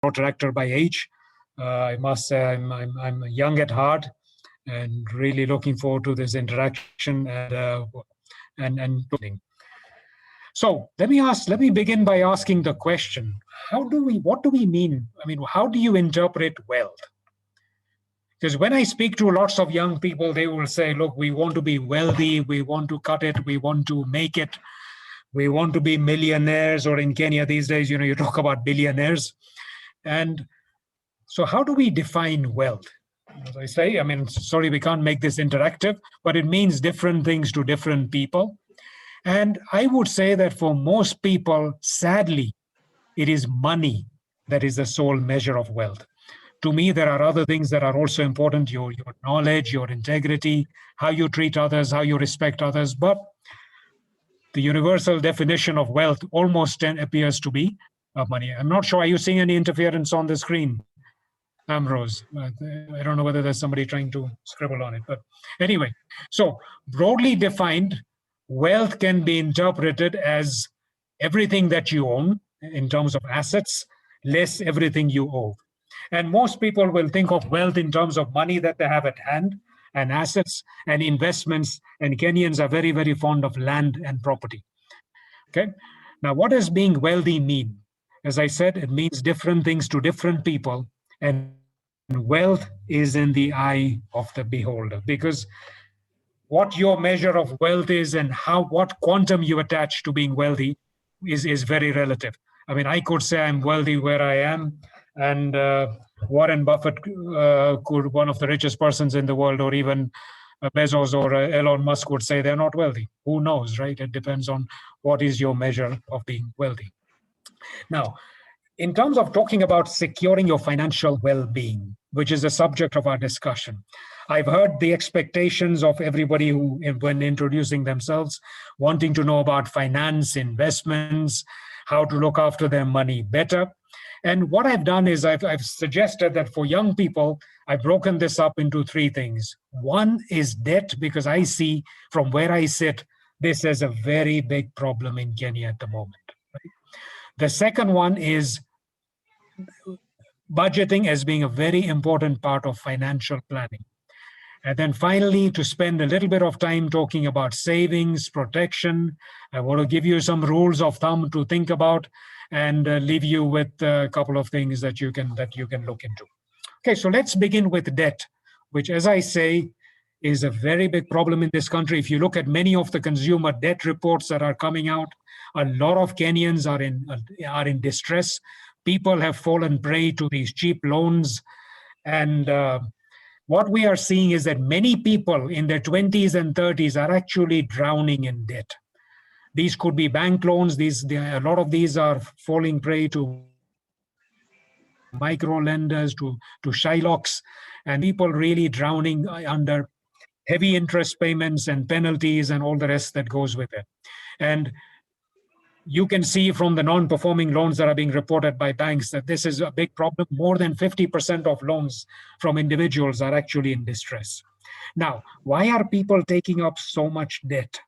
auto director by age. I must say I'm young at heart and really looking forward to this interaction and learning. So let me begin by asking the question: what do we mean? I mean, how do you interpret wealth? Because when I speak to lots of young people, they will say, look, we want to be wealthy, we want to cut it, we want to make it, we want to be millionaires, or in Kenya these days, you talk about billionaires. And so how do we define wealth? As I say, I mean, sorry, we can't make this interactive, but it means different things to different people. And I would say that for most people, sadly, it is money that is the sole measure of wealth. To me, there are other things that are also important, your knowledge, your integrity, how you treat others, how you respect others. But the universal definition of wealth almost appears to be money. I'm not sure, are you seeing any interference on the screen, Ambrose? I don't know whether there's somebody trying to scribble on it. But anyway, so broadly defined, wealth can be interpreted as everything that you own in terms of assets, less everything you owe. And most people will think of wealth in terms of money that they have at hand and assets and investments. And Kenyans are very, very fond of land and property. Okay. Now, what does being wealthy mean? As I said, it means different things to different people. And wealth is in the eye of the beholder, because what your measure of wealth is and what quantum you attach to being wealthy is very relative. I mean, I could say I'm wealthy where I am, and Warren Buffett, one of the richest persons in the world, or even Bezos or Elon Musk would say they're not wealthy. Who knows, right? It depends on what is your measure of being wealthy. Now, in terms of talking about securing your financial well-being, which is the subject of our discussion, I've heard the expectations of everybody who, when introducing themselves, wanting to know about finance, investments, how to look after their money better. And what I've done is I've suggested that for young people, I've broken this up into three things. One is debt, because I see from where I sit, this is a very big problem in Kenya at the moment. Right? The second one is budgeting as being a very important part of financial planning. And then finally, to spend a little bit of time talking about savings, protection, I want to give you some rules of thumb to think about and leave you with a couple of things that you can look into. Okay, so let's begin with debt, which, as I say, is a very big problem in this country. If you look at many of the consumer debt reports that are coming out, a lot of Kenyans are in distress. People have fallen prey to these cheap loans, and what we are seeing is that many people in their 20s and 30s are actually drowning in debt. These could be bank loans. A lot of these are falling prey to micro lenders, to Shylocks, and people really drowning under heavy interest payments and penalties and all the rest that goes with it. And you can see from the non-performing loans that are being reported by banks that this is a big problem. More than 50% of loans from individuals are actually in distress. Now, why are people taking up so much debt?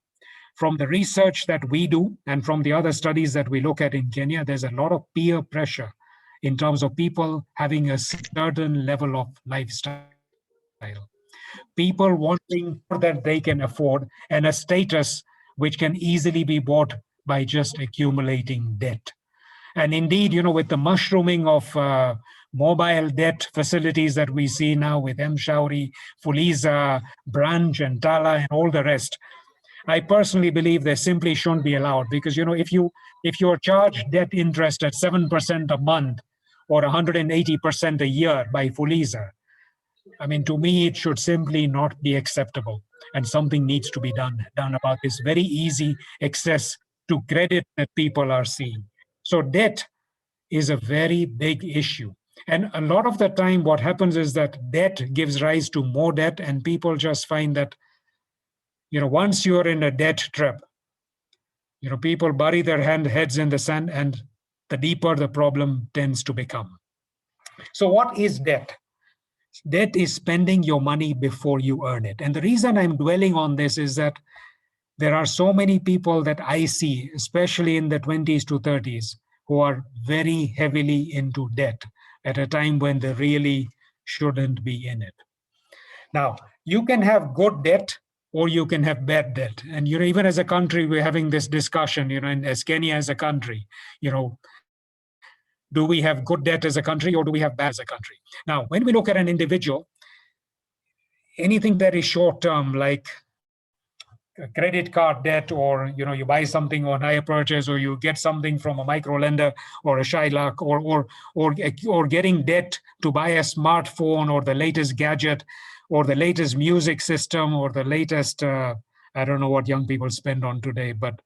From the research that we do and from the other studies that we look at in Kenya, there's a lot of peer pressure in terms of people having a certain level of lifestyle. People wanting more than they can afford and a status which can easily be bought by just accumulating debt. And indeed, with the mushrooming of mobile debt facilities that we see now with M-Shauri, Fuliza, Branch, and Tala, and all the rest, I personally believe they simply shouldn't be allowed, because if you're charged debt interest at 7% a month or 180% a year by Fuliza, I mean, to me, it should simply not be acceptable, and something needs to be done about this very easy access to credit that people are seeing. So debt is a very big issue. And a lot of the time, what happens is that debt gives rise to more debt, and people just find that, once you're in a debt trap, people bury their heads in the sand, and the deeper the problem tends to become. So what is debt? Debt is spending your money before you earn it. And the reason I'm dwelling on this is that there are so many people that I see, especially in the 20s to 30s, who are very heavily into debt. at a time when they really shouldn't be in it. Now, you can have good debt or you can have bad debt. And, even as a country, we're having this discussion, and as Kenya as a country, do we have good debt as a country or do we have bad as a country? Now, when we look at an individual, anything that is short term, like a credit card debt, or you buy something on hire purchase, or you get something from a micro lender or a Shylock, or getting debt to buy a smartphone or the latest gadget or the latest music system or the latest I don't know what young people spend on today, but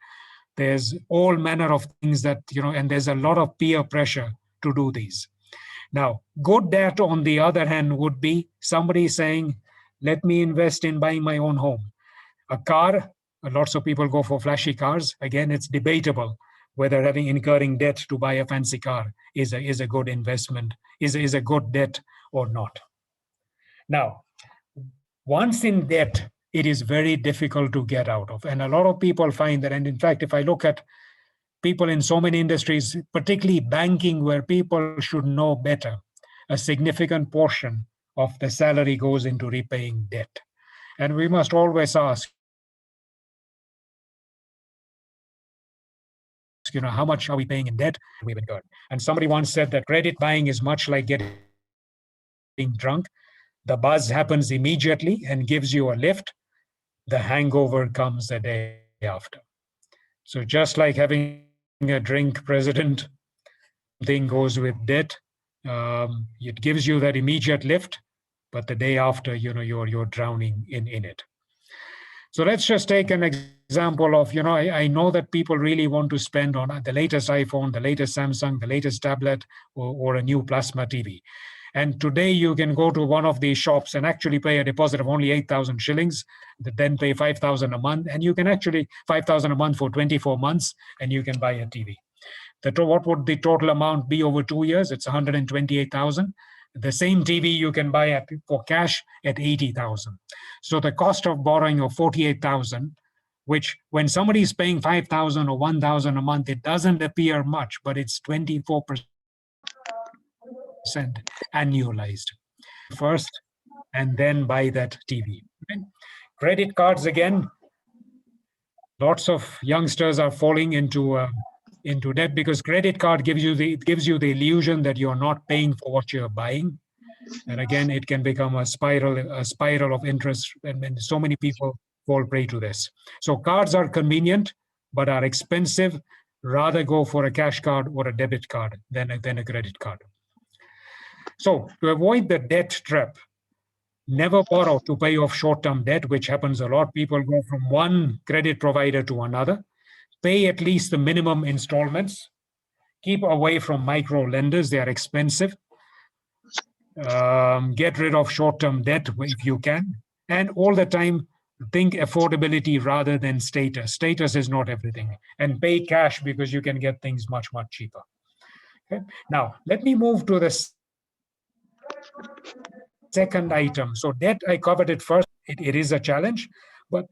there's all manner of things that and there's a lot of peer pressure to do these. Now, good debt on the other hand would be somebody saying, let me invest in buying my own home. A car, lots of people go for flashy cars. Again, it's debatable whether incurring debt to buy a fancy car is a good investment, is a good debt or not. Now, once in debt, it is very difficult to get out of. And a lot of people find that, and in fact, if I look at people in so many industries, particularly banking, where people should know better, a significant portion of the salary goes into repaying debt. And we must always ask, how much are we paying in debt we've incurred? And somebody once said that credit buying is much like getting drunk. The buzz happens immediately and gives you a lift. The hangover comes the day after. So just like having a drink, President, thing goes with debt. It gives you that immediate lift, but the day after, you're drowning in it. So let's just take an example of, I know that people really want to spend on the latest iPhone, the latest Samsung, the latest tablet, or a new plasma TV. And today you can go to one of these shops and actually pay a deposit of only 8,000 shillings, then pay 5,000 a month, and you can actually 5,000 a month for 24 months, and you can buy a TV. What would the total amount be over 2 years? It's 128,000. The same TV you can buy for cash at 80,000. So the cost of borrowing of 48,000, which when somebody is paying 5,000 or 1,000 a month, it doesn't appear much, but it's 24% annualized. First, and then buy that TV. Okay? Credit cards, again, lots of youngsters are falling into debt because credit card gives you the illusion that you're not paying for what you're buying, and again it can become a spiral of interest, and so many people fall prey to this. So cards are convenient but are expensive. Rather go for a cash card or a debit card than a credit card. So to avoid the debt trap, never borrow to pay off short-term debt, which happens a lot. People go from one credit provider to another. Pay at least the minimum installments. Keep away from micro lenders. They are expensive. Get rid of short-term debt if you can. And all the time, think affordability rather than status. Status is not everything. And pay cash because you can get things much, much cheaper. Okay? Now, let me move to the second item. So debt, I covered it first. It is a challenge. But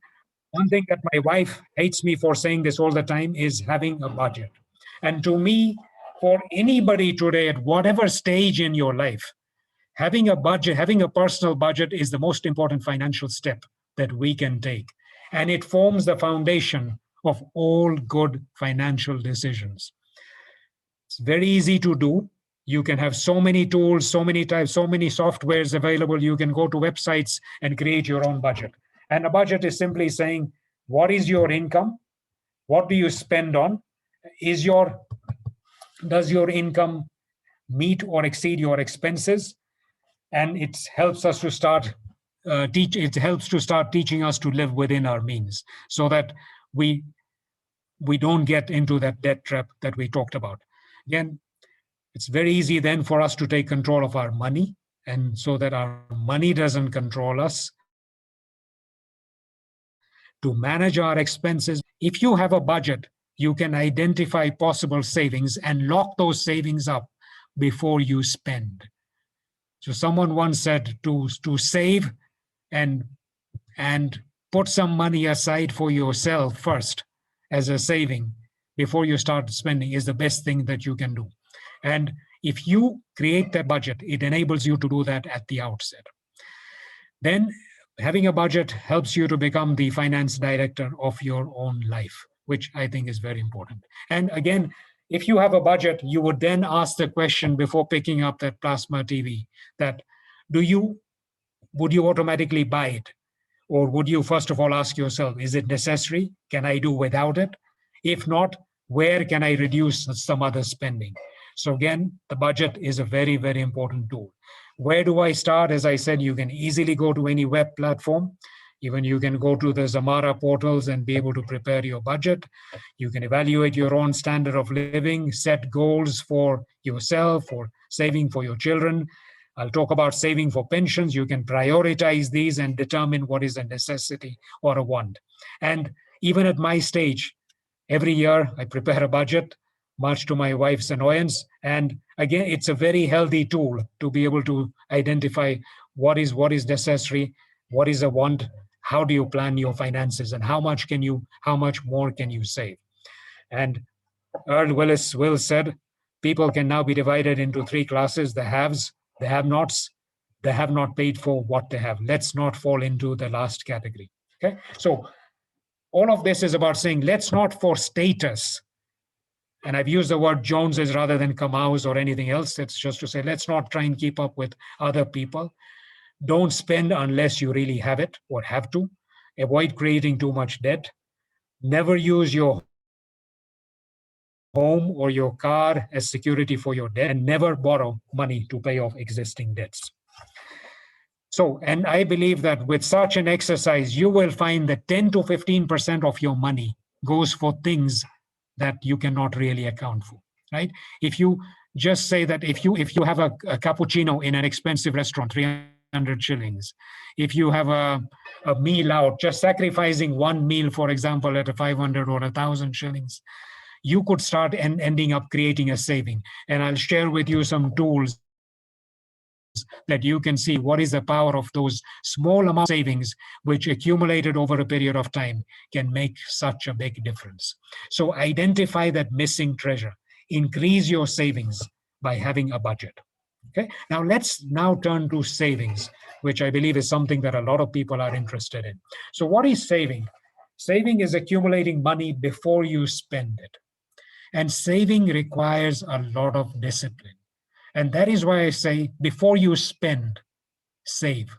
one thing that my wife hates me for saying this all the time is having a budget. And to me, for anybody today at whatever stage in your life, having a budget, having a personal budget is the most important financial step that we can take. And it forms the foundation of all good financial decisions. It's very easy to do. You can have so many tools, so many types, so many softwares available. You can go to websites and create your own budget. And a budget is simply saying, what is your income? What do you spend on? Does your income meet or exceed your expenses? And it helps us to start teaching us to live within our means, so that we don't get into that debt trap that we talked about. Again, it's very easy then for us to take control of our money, and so that our money doesn't control us, to manage our expenses. If you have a budget, you can identify possible savings and lock those savings up before you spend. So someone once said to save and put some money aside for yourself first as a saving before you start spending is the best thing that you can do. And If you create that budget, it enables you to do that at the outset. Then having a budget helps you to become the finance director of your own life, which I think is very important. And again, if you have a budget, you would then ask the question before picking up that plasma TV that would you automatically buy it? Or would you first of all ask yourself, is it necessary? Can I do without it? If not, where can I reduce some other spending? So again, the budget is a very, very important tool. Where do I start? As I said, you can easily go to any web platform. Even you can go to the Zamara portals and be able to prepare your budget. You can evaluate your own standard of living, set goals for yourself or saving for your children. I'll talk about saving for pensions. You can prioritize these and determine what is a necessity or a want. And even at my stage, every year I prepare a budget, much to my wife's annoyance. And again, it's a very healthy tool to be able to identify what is necessary, what is a want, how do you plan your finances, and how much more can you save? And Earl Will said, people can now be divided into three classes: the haves, the have-nots, they have not paid for what they have. Let's not fall into the last category. Okay, so all of this is about saying, let's not for status, and I've used the word Joneses rather than Kamaus or anything else. It's just to say, let's not try and keep up with other people. Don't spend unless you really have it or have to. Avoid creating too much debt. Never use your home or your car as security for your debt, and never borrow money to pay off existing debts. So, and I believe that with such an exercise, you will find that 10 to 15% of your money goes for things that you cannot really account for, right? If you just say that if you have a cappuccino in an expensive restaurant, 300 shillings, if you have a meal out, just sacrificing one meal, for example, at a 500 or 1,000 shillings, you could start ending up creating a saving. And I'll share with you some tools that you can see what is the power of those small amount of savings, which accumulated over a period of time can make such a big difference. So identify that missing treasure, increase your savings by having a budget. Okay, now let's turn to savings, which I believe is something that a lot of people are interested in. So what is saving? Saving is accumulating money before you spend it. And saving requires a lot of discipline. And that is why I say, before you spend, save.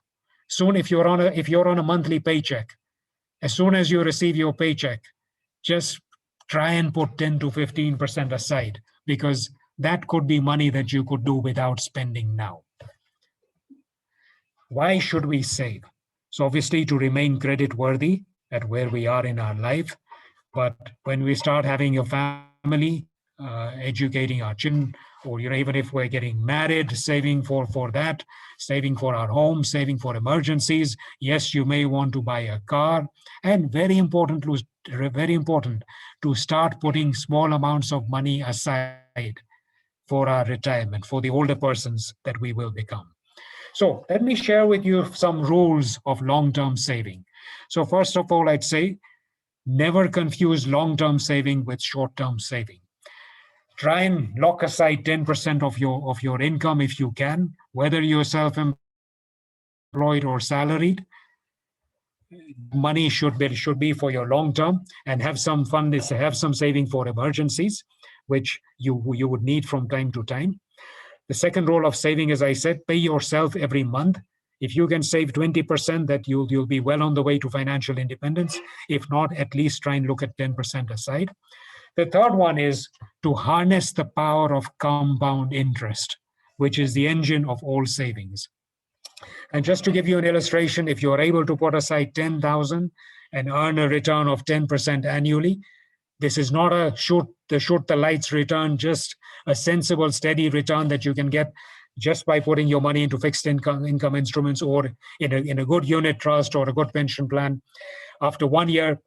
Soon, if you're on a monthly paycheck, as soon as you receive your paycheck, just try and put 10 to 15% aside, because that could be money that you could do without spending now. Why should we save? So obviously to remain credit worthy at where we are in our life. But when we start having a family, educating our children, or even if we're getting married, saving for that, saving for our home, saving for emergencies. Yes, you may want to buy a car, and very important to start putting small amounts of money aside for our retirement, for the older persons that we will become. So let me share with you some rules of long-term saving. So first of all, I'd say, never confuse long-term saving with short-term saving. Try and lock aside 10% of your income if you can, whether you're self-employed or salaried. Money should be for your long term, and have some have some saving for emergencies, which you would need from time to time. The second rule of saving, as I said, pay yourself every month. If you can save 20%, that you'll be well on the way to financial independence. If not, at least try and look at 10% aside. The third one is to harness the power of compound interest, which is the engine of all savings. And just to give you an illustration, if you're able to put aside 10,000 and earn a return of 10% annually, this is not a shoot the lights return, just a sensible, steady return that you can get just by putting your money into fixed income instruments, or in a good unit trust or a good pension plan. After 1 year,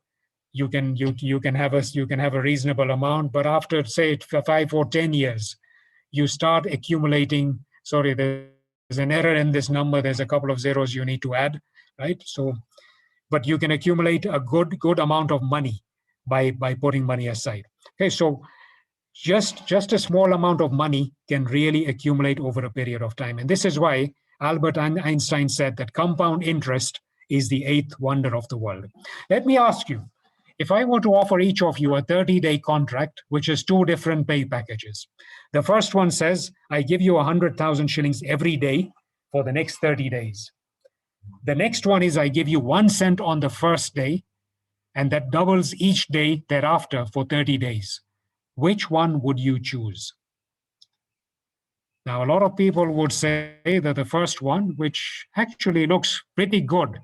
you can have a reasonable amount, but after, say, 5 or 10 years, you start accumulating. Sorry, there's an error in this number. There's a couple of zeros you need to add, right? So, but you can accumulate a good amount of money by putting money aside. Okay, so just a small amount of money can really accumulate over a period of time. And this is why Albert Einstein said that compound interest is the eighth wonder of the world. Let me ask you, if I were to offer each of you a 30-day contract, which is two different pay packages, the first one says, I give you 100,000 shillings every day for the next 30 days. The next one is I give you 1 cent on the first day, and that doubles each day thereafter for 30 days. Which one would you choose? Now, a lot of people would say that the first one, which actually looks pretty good,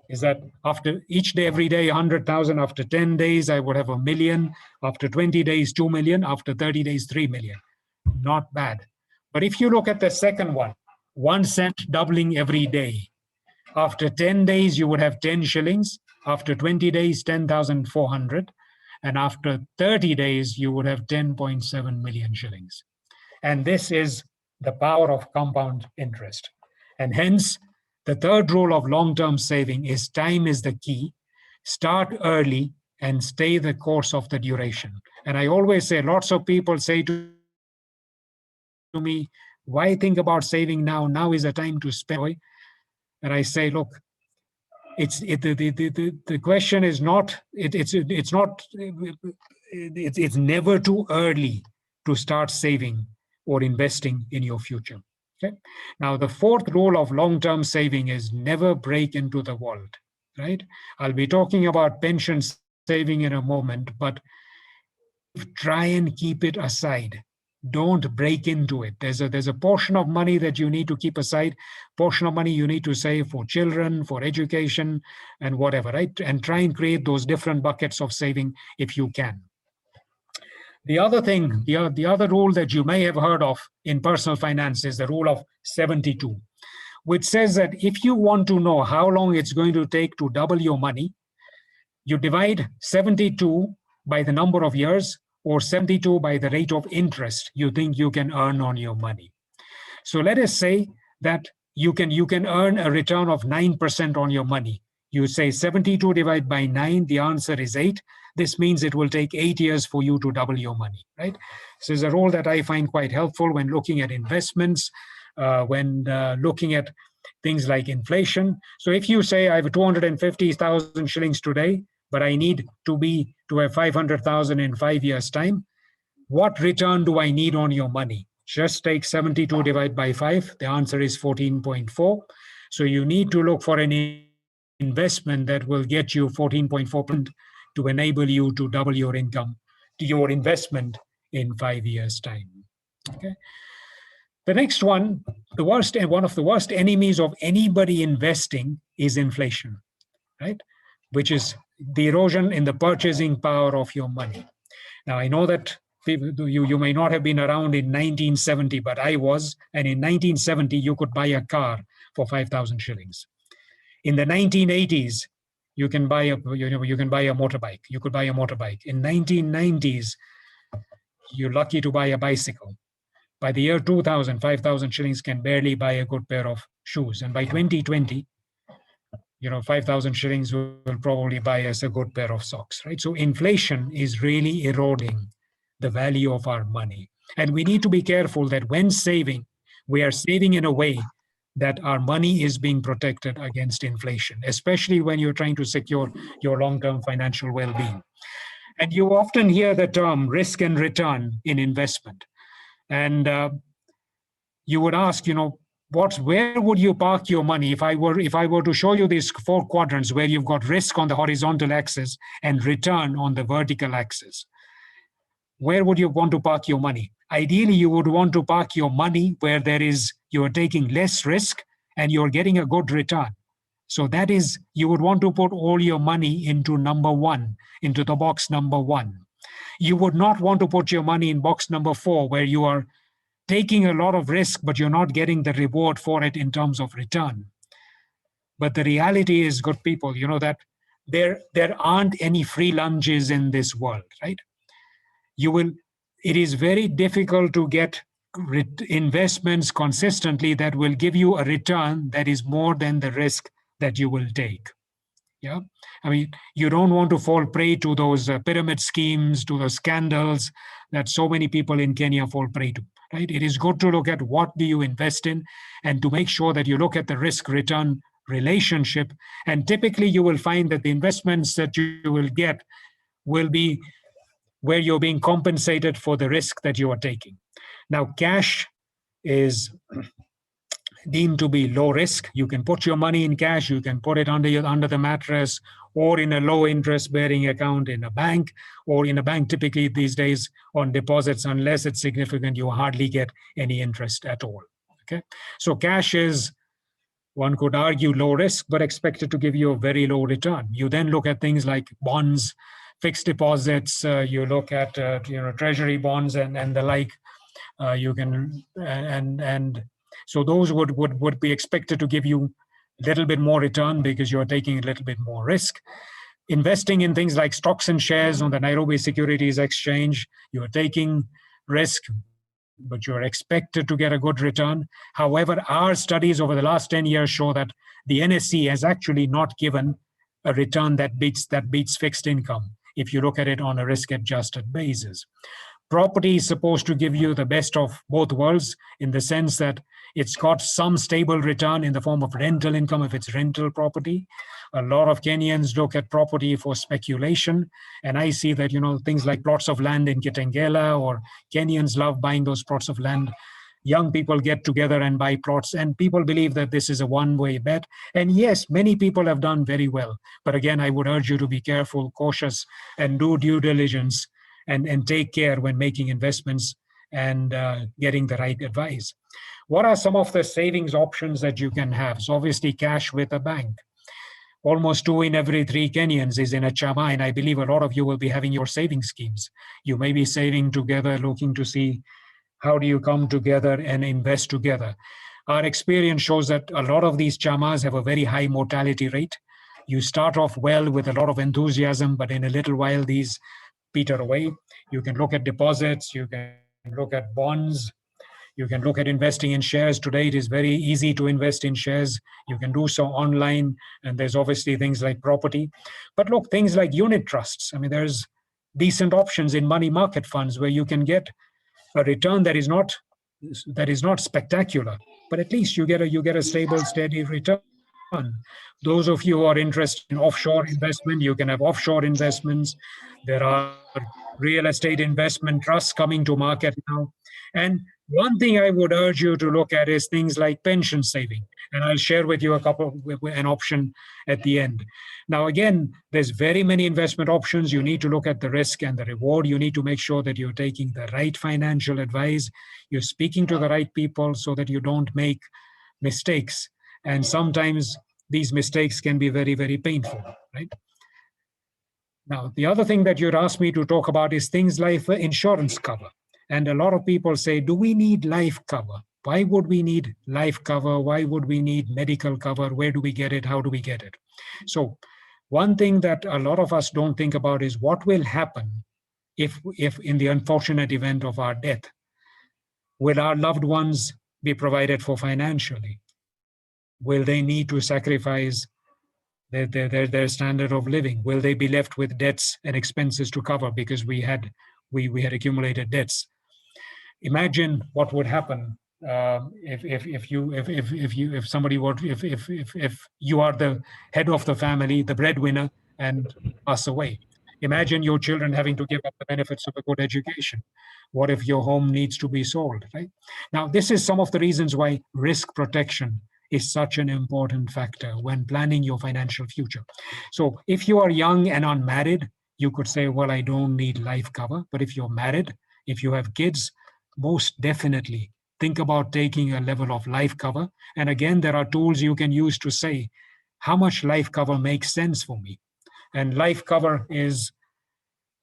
is that after each day, every day, 100,000. After 10 days, I would have 1 million. After 20 days, 2 million. After 30 days, 3 million. Not bad. But if you look at the second one, 1 cent doubling every day. After 10 days, you would have 10 shillings. After 20 days, 10,400. And after 30 days, you would have 10.7 million shillings. And this is the power of compound interest. And hence, the third rule of long-term saving is time is the key. Start early and stay the course of the duration. And I always say, lots of people say to me, why think about saving now? Now is the time to spend. And I say, look, the question is not, it's never too early to start saving or investing in your future. Okay. Now, the fourth rule of long-term saving is never break into the world, right? I'll be talking about pension saving in a moment, but try and keep it aside. Don't break into it. There's a portion of money that you need to keep aside, portion of money you need to save for children, for education, and whatever, right? And try and create those different buckets of saving if you can. The other thing, the other rule that you may have heard of in personal finance is the rule of 72, which says that if you want to know how long it's going to take to double your money, you divide 72 by the number of years, or 72 by the rate of interest you think you can earn on your money. So let us say that you can earn a return of 9% on your money. You say 72 divided by 9, the answer is 8. This means it will take 8 years for you to double your money, right? This is a rule that I find quite helpful when looking at investments, when looking at things like inflation. So if you say I have 250,000 shillings today, but I need to have 500,000 in 5 years' time, what return do I need on your money? Just take 72 divided by 5. The answer is 14.4. So you need to look for an investment that will get you 14.4% to enable you to double your income to your investment in 5 years' time. Okay. The next one, one of the worst enemies of anybody investing is inflation, right? Which is the erosion in the purchasing power of your money. Now, I know that you may not have been around in 1970, but I was. And in 1970, you could buy a car for 5,000 shillings. In the 1980s, you can buy a motorbike. You could buy a motorbike. In 1990s, you're lucky to buy a bicycle. By the year 2000, 5,000 shillings can barely buy a good pair of shoes. And by 2020, 5,000 shillings will probably buy us a good pair of socks, right? So inflation is really eroding the value of our money. And we need to be careful that when saving, we are saving in a way that our money is being protected against inflation, especially when you're trying to secure your long-term financial well-being. And you often hear the term risk and return in investment. And you would ask, where would you park your money? If I were to show you these 4 quadrants where you've got risk on the horizontal axis and return on the vertical axis, where would you want to park your money? Ideally, you would want to park your money where you're taking less risk and you're getting a good return. So that is, you would want to put all your money into number 1, into the box number 1. You would not want to put your money in box number 4, where you are taking a lot of risk, but you're not getting the reward for it in terms of return. But the reality is, good people, that there aren't any free lunches in this world, right? It is very difficult to get investments consistently that will give you a return that is more than the risk that you will take. Yeah, I mean, you don't want to fall prey to those pyramid schemes, to those scandals that so many people in Kenya fall prey to. Right? It is good to look at what do you invest in, and to make sure that you look at the risk-return relationship. And typically, you will find that the investments that you will get will be where you're being compensated for the risk that you are taking. Now, cash is deemed to be low risk. You can put your money in cash, you can put it under the mattress, or in a low interest bearing account in a bank, or in a bank typically these days on deposits, unless it's significant, you hardly get any interest at all. Okay, so cash is, one could argue, low risk, but expected to give you a very low return. You then look at things like bonds, fixed deposits, you look at treasury bonds and the like. You can and so those would be expected to give you a little bit more return because you're taking a little bit more risk. Investing in things like stocks and shares on the Nairobi Securities Exchange, you're taking risk, but you're expected to get a good return. However, our studies over the last 10 years show that the NSE has actually not given a return that beats fixed income if you look at it on a risk-adjusted basis. Property is supposed to give you the best of both worlds, in the sense that it's got some stable return in the form of rental income if it's rental property. A lot of Kenyans look at property for speculation, and I see that things like plots of land in Kitengela, or Kenyans love buying those plots of land. Young people get together and buy plots, and people believe that this is a one-way bet. And yes, many people have done very well. But again, I would urge you to be careful, cautious, and do due diligence, and take care when making investments and getting the right advice. What are some of the savings options that you can have? So obviously cash with a bank. Almost 2 in every 3 Kenyans is in a chama, and I believe a lot of you will be having your saving schemes. You may be saving together, looking to see how do you come together and invest together. Our experience shows that a lot of these chamas have a very high mortality rate. You start off well with a lot of enthusiasm, but in a little while these peter away. You can look at deposits, you can look at bonds, you can look at investing in shares. Today, it is very easy to invest in shares. You can do so online, and there's obviously things like property. But look, things like unit trusts. I mean, there's decent options in money market funds where you can get a return that is not spectacular, but at least you get a stable, steady return. Those of you who are interested in offshore investment, you can have offshore investments. There are real estate investment trusts coming to market now. And one thing I would urge you to look at is things like pension saving. And I'll share with you an option at the end. Now, again, there's very many investment options. You need to look at the risk and the reward. You need to make sure that you're taking the right financial advice. You're speaking to the right people so that you don't make mistakes. And sometimes these mistakes can be very, very painful, right? Now, the other thing that you'd asked me to talk about is things like insurance cover. And a lot of people say, do we need life cover? Why would we need life cover? Why would we need medical cover? Where do we get it? How do we get it? So one thing that a lot of us don't think about is what will happen if in the unfortunate event of our death, will our loved ones be provided for financially? Will they need to sacrifice their standard of living? Will they be left with debts and expenses to cover because we had accumulated debts? Imagine what would happen if you are the head of the family, the breadwinner, and pass away. Imagine your children having to give up the benefits of a good education. What if your home needs to be sold, right? Now, this is some of the reasons why risk protection is such an important factor when planning your financial future. So if you are young and unmarried, you could say, well, I don't need life cover. But if you're married, if you have kids, most definitely think about taking a level of life cover. And again, there are tools you can use to say, how much life cover makes sense for me? And life cover is,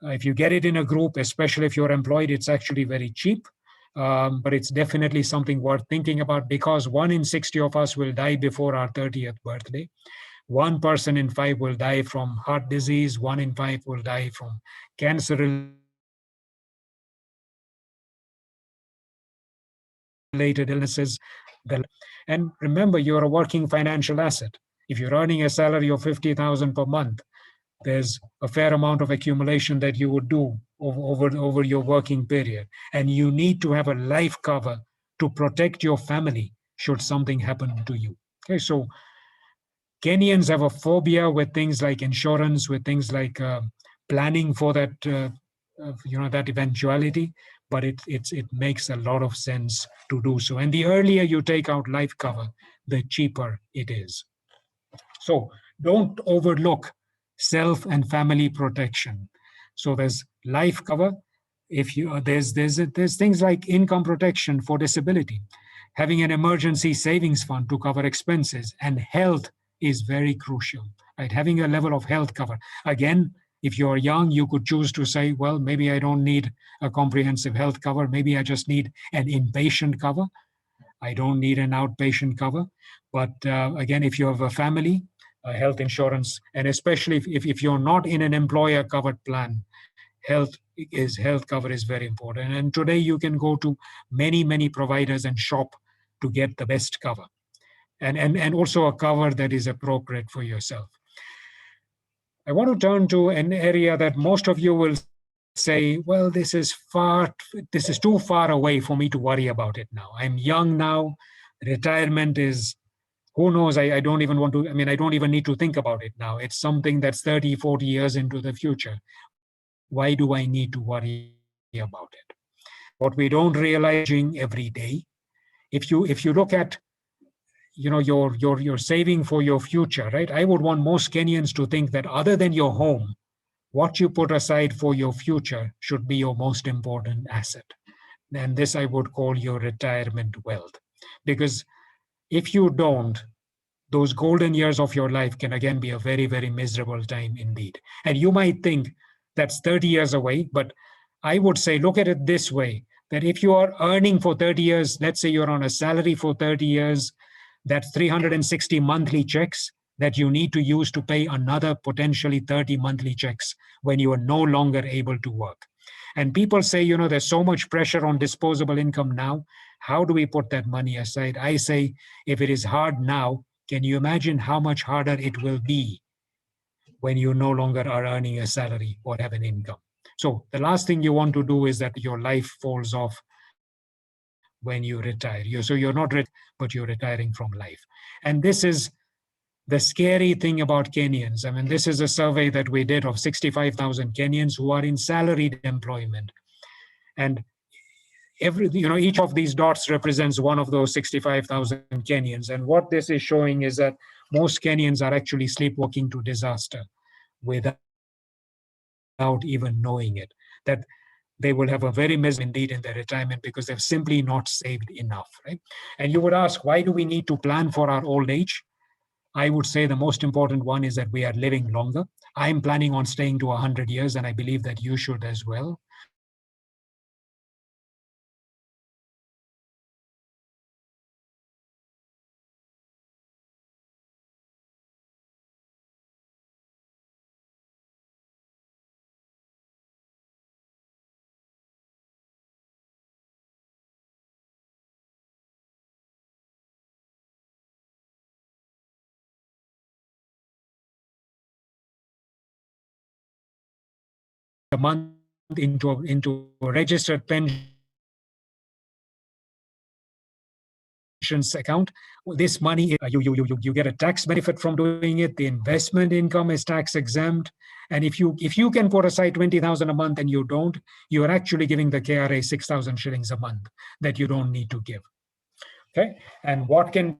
if you get it in a group, especially if you're employed, it's actually very cheap. But it's definitely something worth thinking about, because 1 in 60 of us will die before our 30th birthday. 1 person in 5 will die from heart disease. 1 in 5 will die from cancer-related illnesses. And remember, you're a working financial asset. If you're earning a salary of 50,000 per month, there's a fair amount of accumulation that you would do over your working period. And you need to have a life cover to protect your family should something happen to you. Okay, so Kenyans have a phobia with things like insurance, with things like planning for that, that eventuality. But it makes a lot of sense to do so. And the earlier you take out life cover, the cheaper it is. So don't overlook self and family protection. So there's life cover. If you there's things like income protection for disability, having an emergency savings fund to cover expenses, and health is very crucial. Right, having a level of health cover. Again, if you're young, you could choose to say, well, maybe I don't need a comprehensive health cover. Maybe I just need an inpatient cover. I don't need an outpatient cover. But again, if you have a family, health insurance, and especially if you're not in an employer covered plan, health cover is very important. And today you can go to many providers and shop to get the best cover, and also a cover that is appropriate for yourself. I want to turn to an area that most of you will say, well, this is too far away for me to worry about it now. I'm young now. Retirement is, who knows? I don't even want to, I don't even need to think about it now. It's something that's 30, 40 years into the future. Why do I need to worry about it? What we don't realize every day, if you look at you're saving for your future, right? I would want most Kenyans to think that other than your home, what you put aside for your future should be your most important asset. And this I would call your retirement wealth. Because if you don't, those golden years of your life can again be a very miserable time indeed. And you might think that's 30 years away, but I would say, look at it this way, that if you are earning for 30 years, let's say you're on a salary for 30 years, that's 360 monthly checks that you need to use to pay another potentially 30 monthly checks when you are no longer able to work. And people say, there's so much pressure on disposable income now. How do we put that money aside? I say, if it is hard now, can you imagine how much harder it will be when you no longer are earning a salary or have an income? So the last thing you want to do is that your life falls off when you retire. So you're not but you're retiring from life. And this is the scary thing about Kenyans. This is a survey that we did of 65,000 Kenyans who are in salaried employment. And each of these dots represents one of those 65,000 Kenyans. And what this is showing is that most Kenyans are actually sleepwalking to disaster without even knowing it. That they will have a very miserable indeed in their retirement because they've simply not saved enough, right? And you would ask, why do we need to plan for our old age? I would say the most important one is that we are living longer. I'm planning on staying to 100 years, and I believe that you should as well. So if you look at a month into a registered pensions account, this money you get a tax benefit from doing it. The investment income is tax exempt. And if you can put aside 20,000 a month and you don't, you are actually giving the KRA 6,000 shillings a month that you don't need to give. Okay. And what can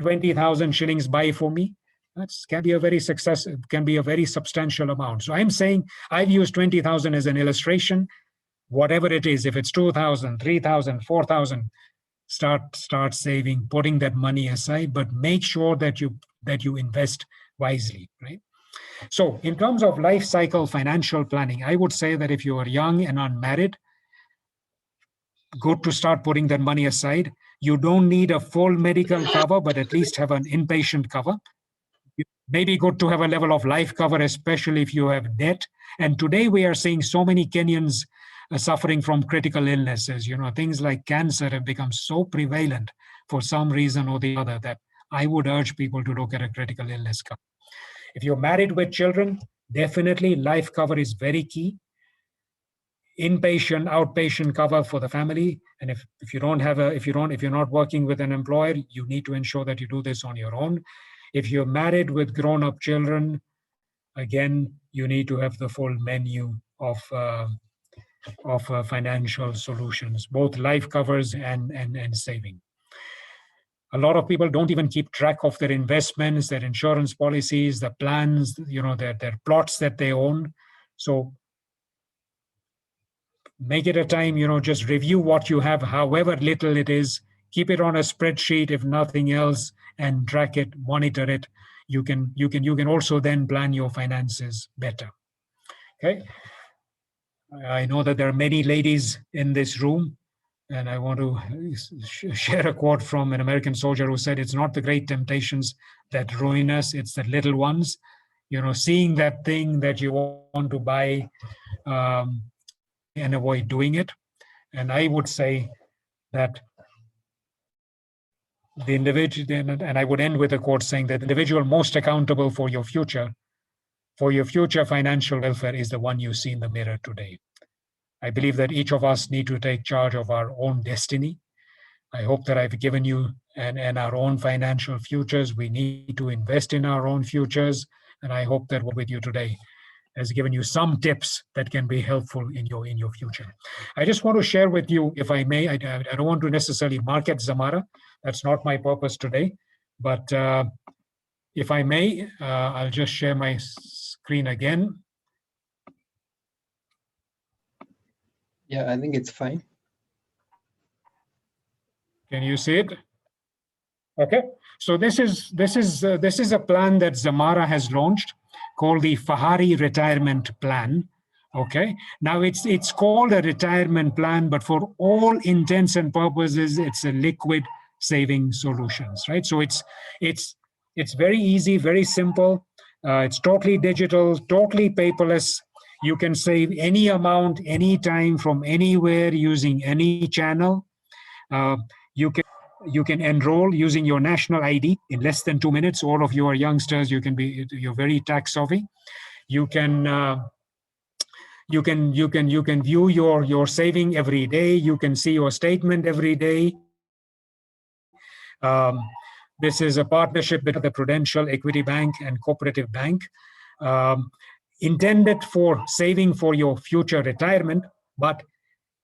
20,000 shillings buy for me? That can be a very substantial amount. So I'm saying I've used 20,000 as an illustration. Whatever it is, if it's 2,000, 3,000, 4,000, start saving, putting that money aside, but make sure that you invest wisely, right? So in terms of life cycle financial planning, I would say that if you are young and unmarried, good to start putting that money aside. You don't need a full medical cover, but at least have an inpatient cover. Maybe good to have a level of life cover, especially if you have debt. And today we are seeing so many Kenyans suffering from critical illnesses. Things like cancer have become so prevalent for some reason or the other that I would urge people to look at a critical illness cover. If you're married with children, definitely life cover is very key. inpatient, outpatient cover for the family. And if you're not working with an employer, you need to ensure that you do this on your own. If you're married with grown-up children, again, you need to have the full menu of financial solutions, both life covers and saving. A lot of people don't even keep track of their investments, their insurance policies, the plans, their plots that they own. So make it a time, just review what you have, however little it is, keep it on a spreadsheet, if nothing else, and track it, monitor it. You can also then plan your finances better. Okay. I know that there are many ladies in this room, and I want to share a quote from an American soldier who said, "It's not the great temptations that ruin us, it's the little ones." Seeing that thing that you want to buy and avoid doing it. And I would say that the individual, and I would end with a quote saying that the individual most accountable for your future financial welfare is the one you see in the mirror today. I believe that each of us need to take charge of our own destiny. I hope that I've given you and our own financial futures. We need to invest in our own futures. And I hope that with you today has given you some tips that can be helpful in your future. I just want to share with you, if I may, I don't want to necessarily market Zamara. That's not my purpose today. But if I may, I'll just share my screen again. Yeah, I think it's fine. Can you see it? Okay. So this is a plan that Zamara has launched called the Fahari Retirement Plan. Okay. Now it's called a retirement plan, but for all intents and purposes, it's a liquid saving solutions, right? So it's very easy, very simple. It's totally digital, totally paperless. You can save any amount, anytime, from anywhere, using any channel. You can enroll using your national ID in less than 2 minutes. All of you are youngsters. You're very tax savvy. You can view your saving every day. You can see your statement every day. This is a partnership between the Prudential Equity Bank and Cooperative Bank, intended for saving for your future retirement, but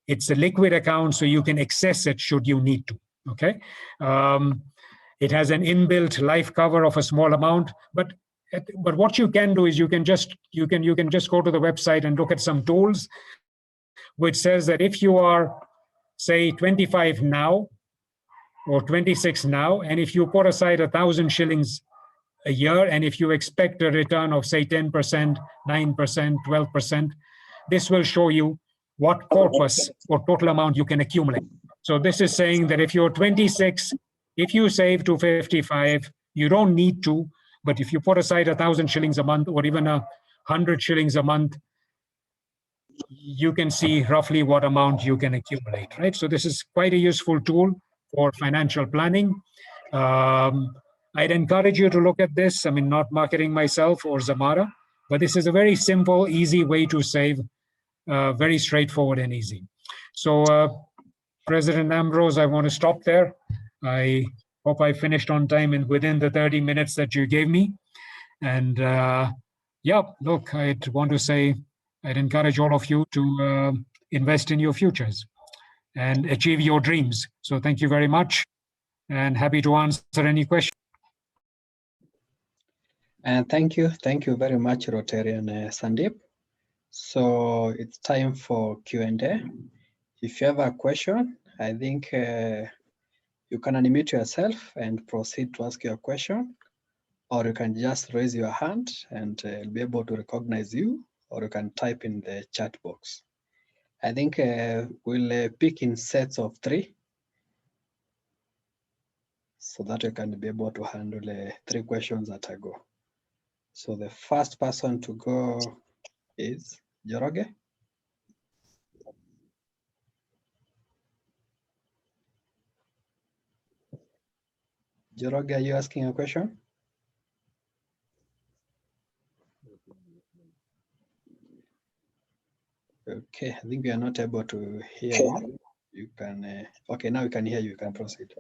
it's a liquid account, so you can access it should you need to. Okay. It has an inbuilt life cover of a small amount, but what you can do is you can just go to the website and look at some tools, which says that if you are, say, 25 now or 26 now, and if you put aside 1,000 shillings a year, and if you expect a return of, say, 10%, 9%, 12%, this will show you what corpus or total amount you can accumulate. So this is saying that if you're 26, if you save to 55, you don't need to, but if you put aside 1,000 shillings a month or even 100 shillings a month, you can see roughly what amount you can accumulate, right? So this is quite a useful tool for financial planning. I'd encourage you to look at this. I mean, not marketing myself or Zamara, but this is a very simple, easy way to save, very straightforward and easy. So, President Ambrose, I want to stop there. I hope I finished on time and within the 30 minutes that you gave me. And yeah, look, I'd want to say, I'd encourage all of you to invest in your futures and achieve your dreams. So thank you very much, and happy to answer any questions. And thank you very much, Rotarian Sandeep. So it's time for Q&A. If you have a question, I think you can unmute yourself and proceed to ask your question, or you can just raise your hand and I'll be able to recognize you, or you can type in the chat box. I think we'll pick in sets of 3 so that you can be able to handle 3 questions at a go. So the first person to go is Joroge. Joroge, are you asking a question? Okay, I think we are not able to hear you. You can, okay, now we can hear you. You can proceed.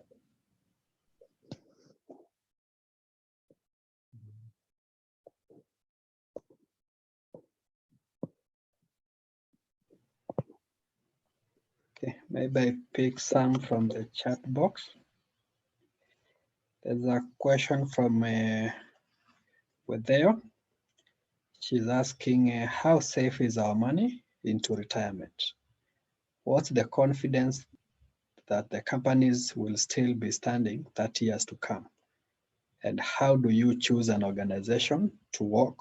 Okay, maybe I pick some from the chat box. There's a question from Wedeo. She's asking, how safe is our money into retirement? What's the confidence that the companies will still be standing 30 years to come? And how do you choose an organization to work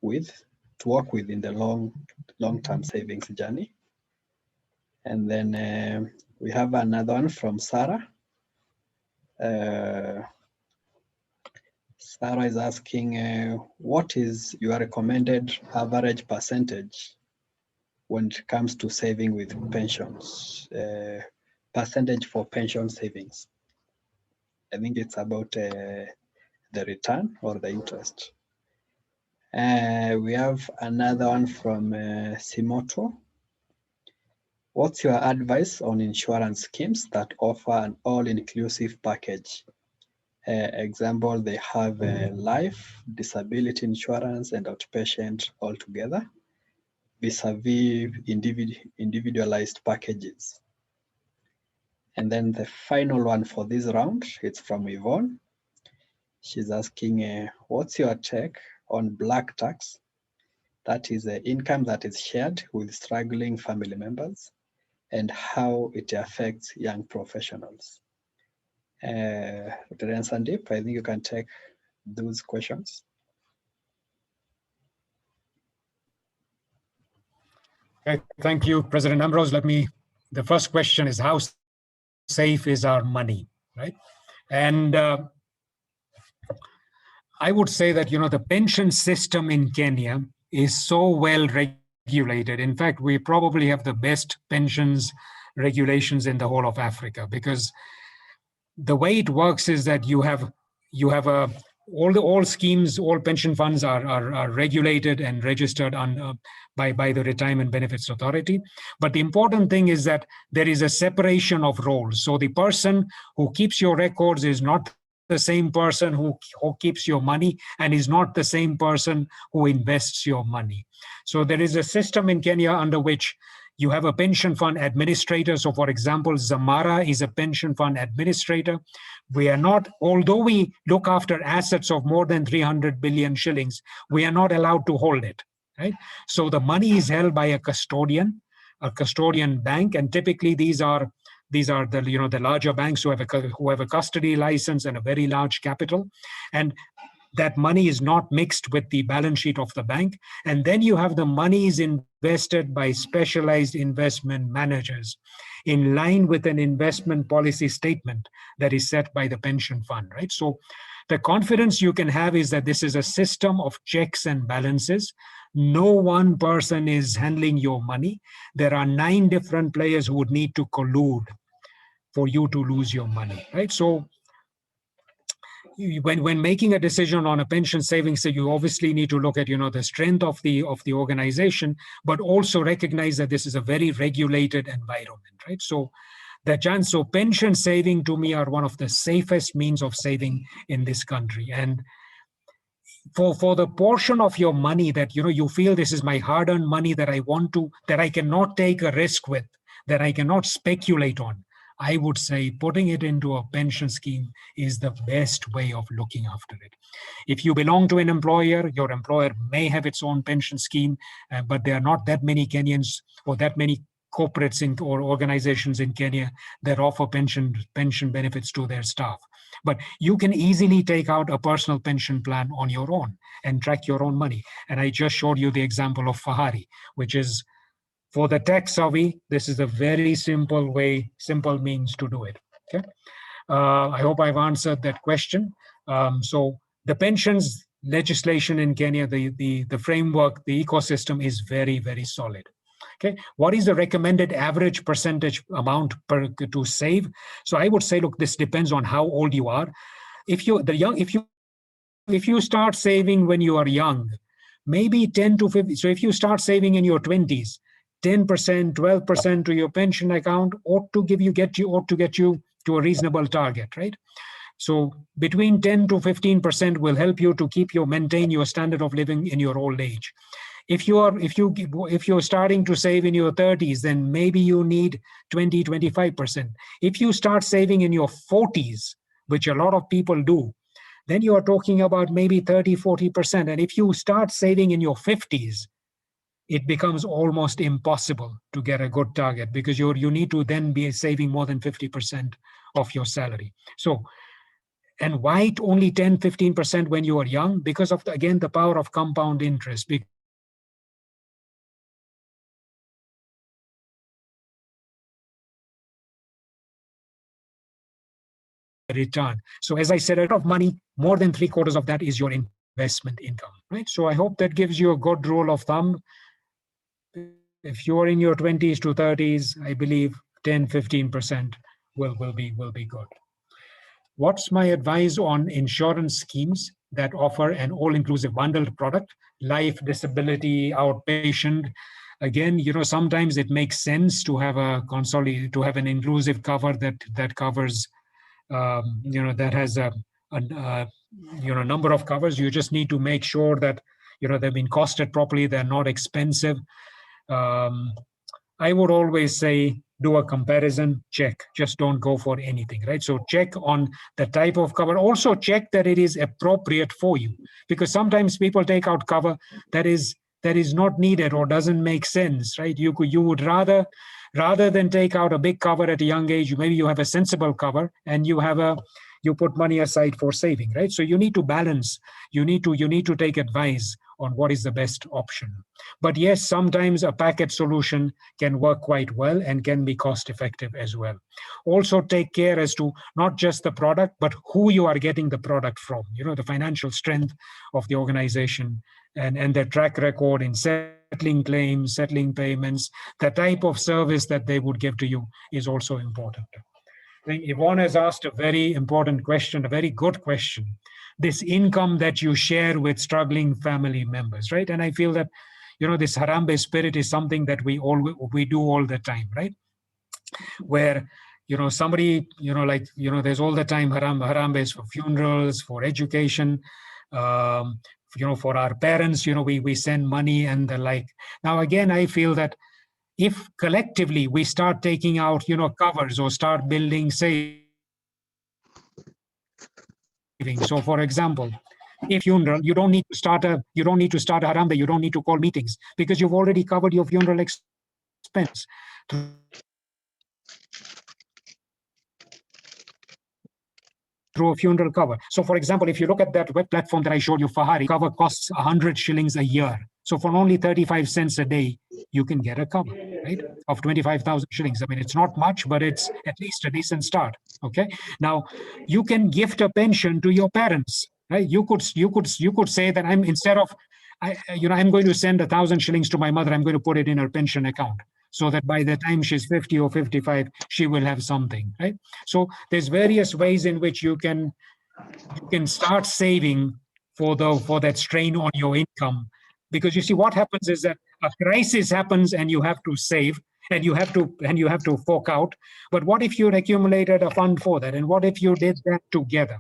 with in the long-term savings journey? And then we have another one from Sarah. Sarah is asking, what is your recommended average percentage when it comes to saving with pensions? Percentage for pension savings. I think it's about the return or the interest. We have another one from Simoto. What's your advice on insurance schemes that offer an all-inclusive package? Example, they have life, disability insurance, and outpatient all together, vis-a-vis individualized packages. And then the final one for this round, it's from Yvonne. She's asking, what's your take on black tax? That is income that is shared with struggling family members and how it affects young professionals. Dr. Sandeep, I think you can take those questions. Okay, thank you, President Ambrose. The first question is, how safe is our money, right? And I would say that, the pension system in Kenya is so well regulated. In fact, we probably have the best pensions regulations in the whole of Africa, because the way it works is that you have all schemes, all pension funds are regulated and registered by the Retirement Benefits Authority. But the important thing is that there is a separation of roles. So the person who keeps your records is not the same person who keeps your money, and is not the same person who invests your money. So there is a system in Kenya under which you have a pension fund administrator. So for example, Zamara is a pension fund administrator. We are not, although we look after assets of more than 300 billion shillings, we are not allowed to hold it, right? So the money is held by a custodian bank, and typically these are the larger banks who have a custody license and a very large capital, and that money is not mixed with the balance sheet of the bank. And then you have the monies invested by specialized investment managers in line with an investment policy statement that is set by the pension fund, right? So the confidence you can have is that this is a system of checks and balances. No one person is handling your money. There are 9 different players who would need to collude for you to lose your money, right? So when making a decision on a pension savings, so you obviously need to look at the strength of the organization, but also recognize that this is a very regulated environment, right? So pension saving to me are one of the safest means of saving in this country. And for the portion of your money that you feel this is my hard-earned money that I cannot take a risk with, that I cannot speculate on, I would say putting it into a pension scheme is the best way of looking after it. If you belong to an employer, your employer may have its own pension scheme, but there are not that many Kenyans or that many corporates or organizations in Kenya that offer pension benefits to their staff. But you can easily take out a personal pension plan on your own and track your own money. And I just showed you the example of Fahari, which is, for the tech savvy, this is a very simple means to do it. Okay, I hope I've answered that question. So the pensions legislation in Kenya, the framework, the ecosystem is very, very solid. Okay, what is the recommended average percentage amount to save? So I would say, look, this depends on how old you are. If you start saving when you are young, maybe 10 to 50. So if you start saving in your 20s, 10%, 12% to your pension account ought to get you to a reasonable target, right? So between 10 to 15% will help you to maintain your standard of living in your old age. If you're starting to save in your 30s, then maybe you need 20, 25%. If you start saving in your 40s, which a lot of people do, then you are talking about maybe 30, 40%. And if you start saving in your 50s, it becomes almost impossible to get a good target, because you need to then be saving more than 50% of your salary. So, and why only 10, 15% when you are young? Because of, again, the power of compound interest. Return. So as I said, a lot of money, more than 3/4 of that is your investment income, right? So I hope that gives you a good rule of thumb. If you're in your 20s to 30s, I believe 10, 15% will be good. What's my advice on insurance schemes that offer an all-inclusive bundled product, life, disability, outpatient? Again, sometimes it makes sense to have an inclusive cover that covers, that has a number of covers. You just need to make sure that they've been costed properly, they're not expensive. I would always say do a comparison, check. Just don't go for anything, right? So check on the type of cover. Also check that it is appropriate for you, because sometimes people take out cover that is not needed or doesn't make sense, right? You would rather than take out a big cover at a young age, maybe you have a sensible cover and you put money aside for saving, right? So you need to balance. You need to take advice on what is the best option. But yes, sometimes a package solution can work quite well and can be cost effective as well. Also take care as to not just the product, but who you are getting the product from, the financial strength of the organization and their track record in settling claims, settling payments. The type of service that they would give to you is also important. I think Yvonne has asked a very important question, a very good question. This income that you share with struggling family members, right? And I feel that, this Harambee spirit is something that we do all the time, right? Where, somebody, there's all the time Harambees for funerals, for education, for our parents, we send money and the like. Now, again, I feel that if collectively we start taking out, covers or start building savings. So, for example, if funeral, you don't need to start a Harambe, you don't need to call meetings because you've already covered your funeral expense through a funeral cover. So, for example, if you look at that web platform that I showed you, Fahari, cover costs 100 shillings a year. So for only 35 cents a day, you can get a cover, right, of 25,000 shillings. I mean, it's not much, but it's at least a decent start. Okay. Now, you can gift a pension to your parents, right? You could say that I'm going to send 1,000 shillings to my mother. I'm going to put it in her pension account, so that by the time she's 50 or 55, she will have something, right? So there's various ways in which you can start saving for that strain on your income. Because you see, what happens is that a crisis happens and you have to save and you have to fork out. But what if you accumulated a fund for that? And what if you did that together,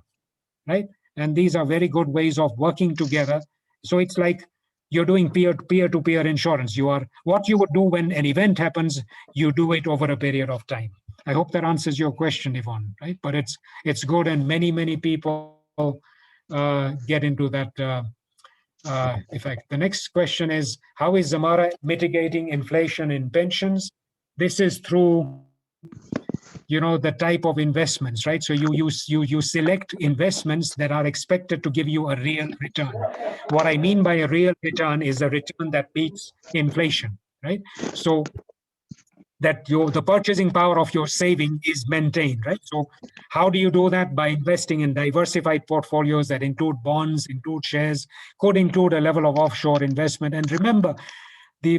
right? And these are very good ways of working together. So it's like you're doing peer-to-peer insurance. What you would do when an event happens, you do it over a period of time. I hope that answers your question, Yvonne, right? But it's good, and many people get into that effect. The next question is, how is Zamara mitigating inflation in pensions? This is through the type of investments, right? So you select investments that are expected to give you a real return. What I mean by a real return is a return that beats inflation, right? So that the purchasing power of your saving is maintained, right? So how do you do that? By investing in diversified portfolios that include bonds, include shares, could include a level of offshore investment. And remember, the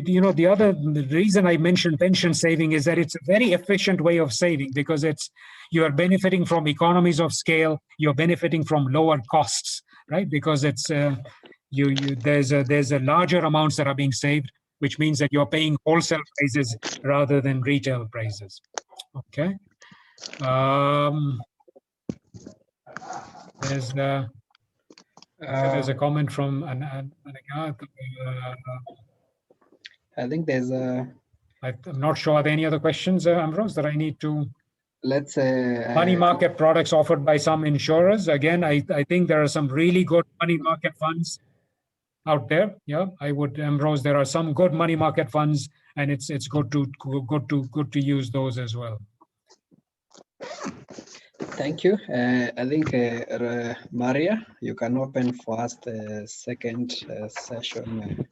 reason I mentioned pension saving is that it's a very efficient way of saving, because you are benefiting from economies of scale, you're benefiting from lower costs, right? Because it's there's a larger amounts that are being saved. which means that you're paying wholesale prices rather than retail prices. Okay. There's a comment from I think there's a. I'm not sure. Are there any other questions, Ambrose, that I need to? Let's say money market products offered by some insurers. Again, I think there are some really good money market funds out there. Yeah, I would, Ambrose, there are some good money market funds, and it's good to use those as well. Thank you. I think Maria, you can open for us the second session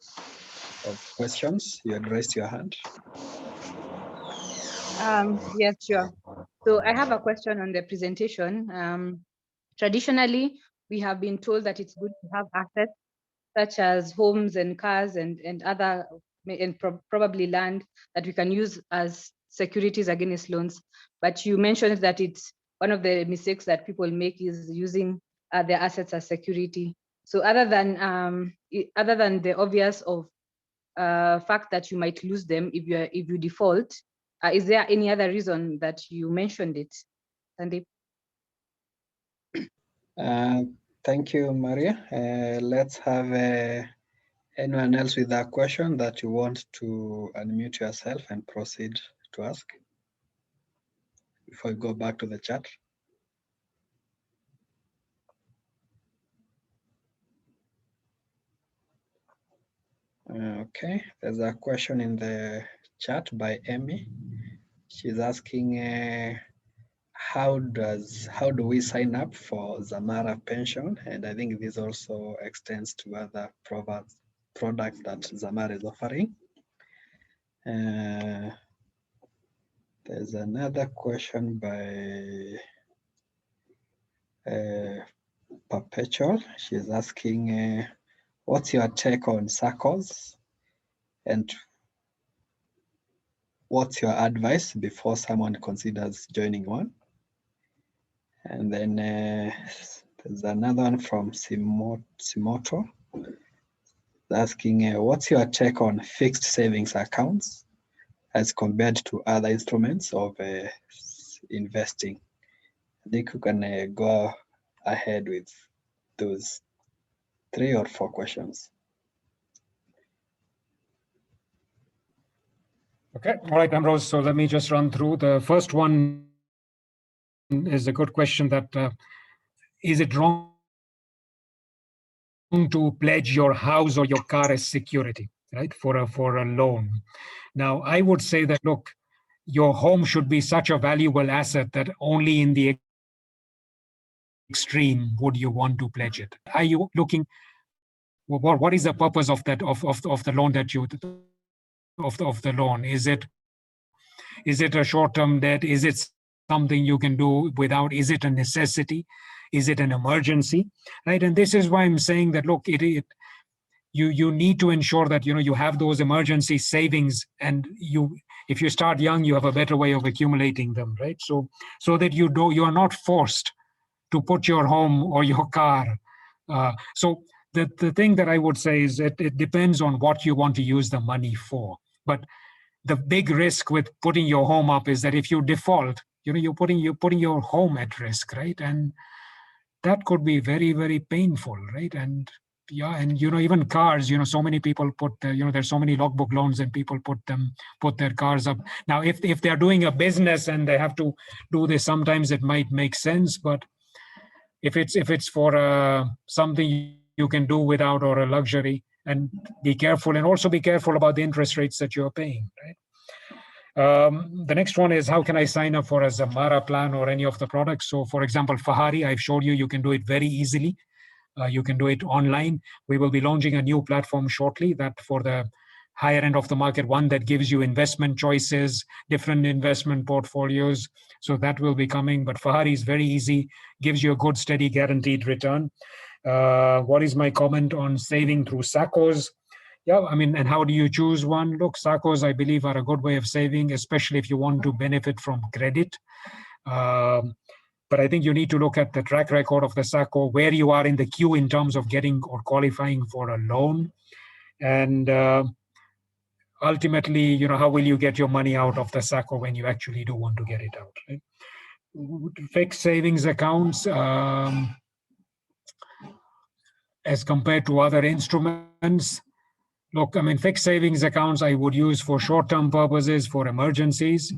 of questions. You had raised your hand. Yes, sure. So I have a question on the presentation. Traditionally, we have been told that it's good to have assets such as homes and cars and other, and probably land that we can use as securities against loans. But you mentioned that it's one of the mistakes that people make is using their assets as security. So other than the obvious of fact that you might lose them if you default, is there any other reason that you mentioned it, Sandeep? Thank you, Maria. Let's have anyone else with a question that you want to unmute yourself and proceed to ask before we go back to the chat. Okay, there's a question in the chat by Emmy. She's asking, how do we sign up for Zamara pension? And I think this also extends to other products that Zamara is offering. There's another question by Perpetual. She's asking, what's your take on SACCOs, and what's your advice before someone considers joining one? And then there's another one from Simoto asking, what's your take on fixed savings accounts as compared to other instruments of investing? I think you can go ahead with those 3 or 4 questions. Okay, all right, Ambrose. So let me just run through. The first one is a good question, that is it wrong to pledge your house or your car as security, right, for a loan? Now, I would say that, look, your home should be such a valuable asset that only in the extreme would you want to pledge it. Are you looking, what is the purpose of that, of the loan that you, of the loan? Is it a short-term debt? Is it something you can do without? Is it a necessity? Is it an emergency? Right? And this is why I'm saying that, look, you need to ensure that you have those emergency savings, and if you start young, you have a better way of accumulating them, right? So that you are not forced to put your home or your car. So the thing that I would say is that it depends on what you want to use the money for. But the big risk with putting your home up is that if you default, you're putting your home at risk, right? And that could be very, very painful, right? And yeah, and even cars, so many people put there's so many logbook loans, and people put their cars up. Now, if they're doing a business and they have to do this, sometimes it might make sense. But if it's for something you can do without, or a luxury, and be careful, and also be careful about the interest rates that you're paying, right? The next one is, how can I sign up for a Zamara plan or any of the products? So, for example, Fahari, I've showed you can do it very easily. You can do it online. We will be launching a new platform shortly, that for the higher end of the market, one that gives you investment choices, different investment portfolios. So that will be coming. But Fahari is very easy, gives you a good, steady, guaranteed return. What is my comment on saving through SACCOs? Yeah, I mean, and how do you choose one? Look, SACCOs, I believe, are a good way of saving, especially if you want to benefit from credit. But I think you need to look at the track record of the SACCO, where you are in the queue in terms of getting or qualifying for a loan. And ultimately, how will you get your money out of the SACCO when you actually do want to get it out, right? Fixed savings accounts, as compared to other instruments. Look, I mean, fixed savings accounts I would use for short-term purposes, for emergencies,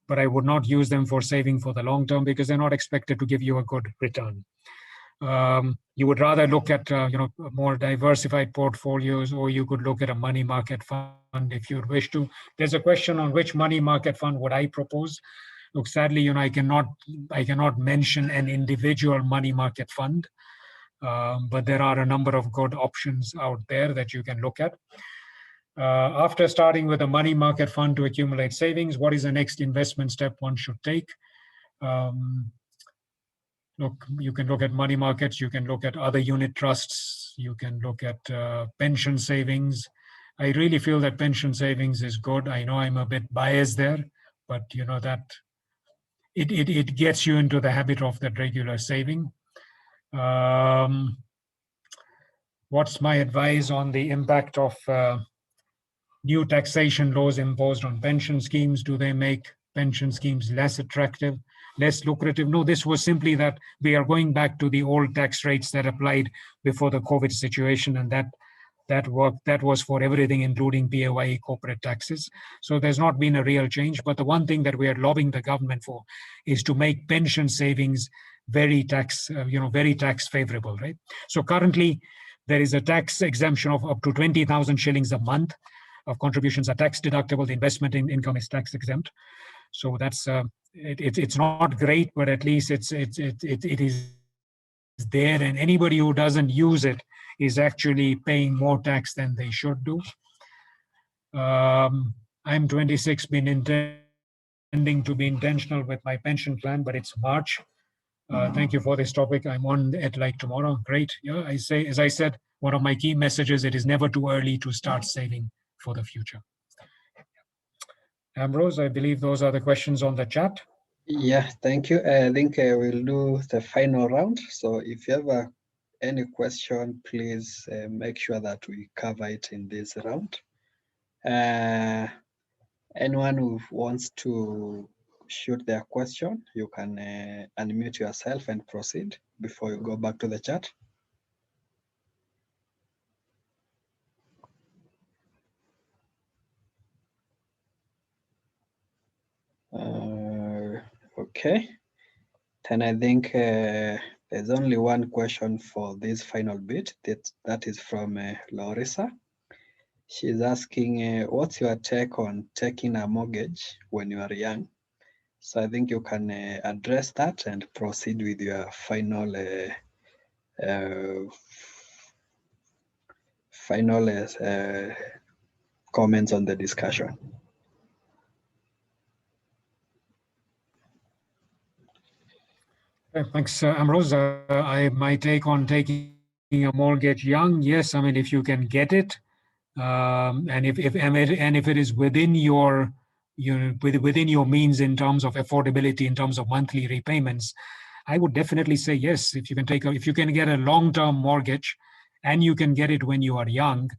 but I would not use them for saving for the long term because they're not expected to give you a good return. You would rather look at more diversified portfolios, or you could look at a money market fund if you wish to. There's a question on which money market fund would I propose. Look, sadly, I cannot mention an individual money market fund, but there are a number of good options out there that you can look at. After starting with a money market fund to accumulate savings, what is the next investment step one should take? Look, you can look at money markets, you can look at other unit trusts, you can look at pension savings. I really feel that pension savings is good. I know I'm a bit biased there, but that it gets you into the habit of that regular saving. What's my advice on the impact of new taxation laws imposed on pension schemes? Do they make pension schemes less attractive, less lucrative? No, this was simply that we are going back to the old tax rates that applied before the COVID situation, and that was for everything, including PAYE corporate taxes. So there's not been a real change. But the one thing that we are lobbying the government for is to make pension savings very tax favorable, right? So currently, there is a tax exemption of up to 20,000 shillings a month of contributions are tax deductible. The investment income is tax exempt. So that's it's not great, but at least it is there, and anybody who doesn't use it is actually paying more tax than they should do. I'm 26, been intending to be intentional with my pension plan, but it's March. Thank you for this topic. I'm on it like tomorrow. Great. Yeah, as I said, one of my key messages, it is never too early to start saving for the future. Ambrose, I believe those are the questions on the chat. Yeah, thank you. I think we'll do the final round. So if you have any question, please make sure that we cover it in this round. Anyone who wants to shoot their question, you can unmute yourself and proceed before you go back to the chat. Okay, then I think there's only one question for this final bit. That is from Larissa. She's asking, what's your take on taking a mortgage when you are young? So I think you can address that and proceed with your final comments on the discussion. Thanks, Ambrose. My take on taking a mortgage young, yes. I mean, if you can get it, and if it is within your within your means in terms of affordability, in terms of monthly repayments, I would definitely say yes. If you can get a long-term mortgage, and you can get it when you are young,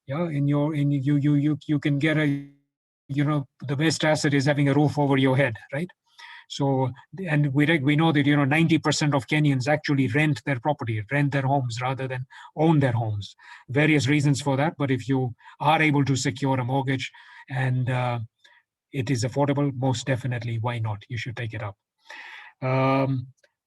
yeah, you can get the best asset is having a roof over your head, right? So, and we know that 90% of Kenyans actually rent their property, rent their homes rather than own their homes. Various reasons for that, but if you are able to secure a mortgage and it is affordable, most definitely, why not? You should take it up.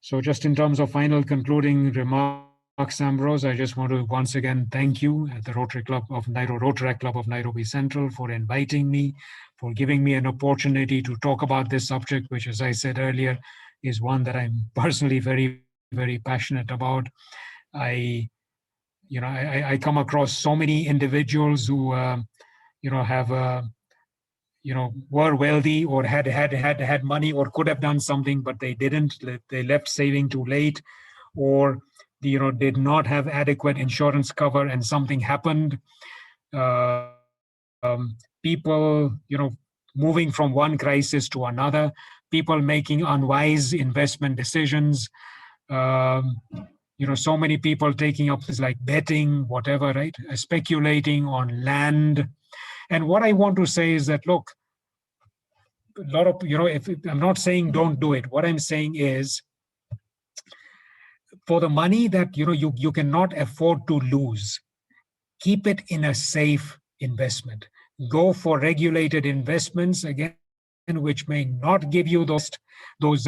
So, just in terms of final concluding remarks, Ambrose, I just want to once again thank you at the Rotary Club of Nairobi Central for inviting me, for giving me an opportunity to talk about this subject, which, as I said earlier, is one that I'm personally very, very passionate about. I come across so many individuals who, were wealthy or had money or could have done something, but they didn't. They left saving too late, or did not have adequate insurance cover, and something happened. People, moving from one crisis to another, people making unwise investment decisions, so many people taking up things like betting, whatever, right? Speculating on land, And what I want to say is that, look, a lot of, if I'm not saying don't do it, what I'm saying is, for the money that you cannot afford to lose, keep it in a safe investment. Go for regulated investments, again, which may not give you those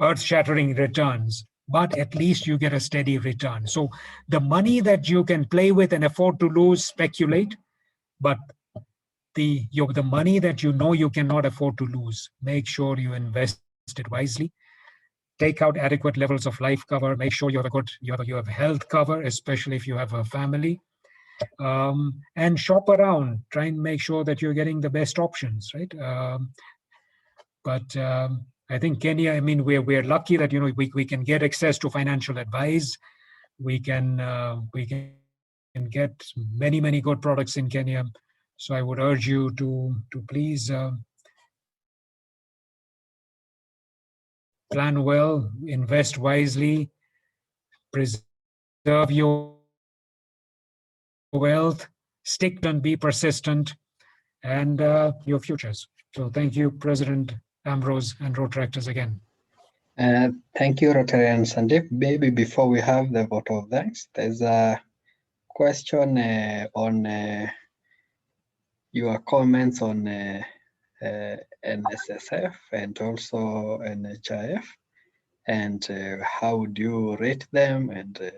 earth-shattering returns, but at least you get a steady return. So the money that you can play with and afford to lose, speculate, but the money that you cannot afford to lose, make sure you invest it wisely. Take out adequate levels of life cover. Make sure you have health cover, especially if you have a family. And shop around. Try and make sure that you're getting the best options, right? But I think Kenya, I mean, we're lucky that we can get access to financial advice. We can get many good products in Kenya. So I would urge you to please plan well, invest wisely, preserve your wealth, stick and be persistent, and your futures. So thank you, President Ambrose and Rotaractors again. Thank you, Rotary and Sandeep. Maybe before we have the vote of thanks, there's a question on your comments on NSSF and also NHIF, and how would you rate them, and